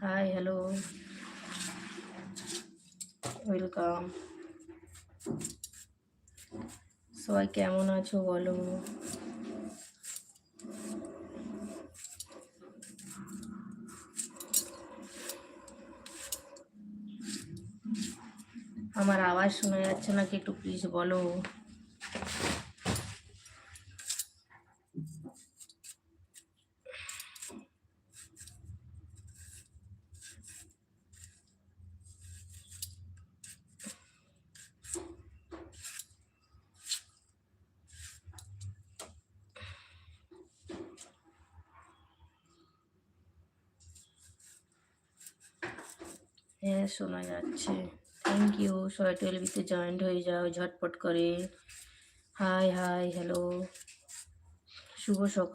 High, hello, welcome. সবাই কেমন আছো বলো? আমার আওয়াজ শোনা যাচ্ছে নাকি একটু প্লিজ বলো। হ্যাঁ, শোনা যাচ্ছে। Thank you. সবাই 12 জয়েন্ট হয়ে যাও ঝটপট করে। হাই হাই, হ্যালো, শুভ সকাল।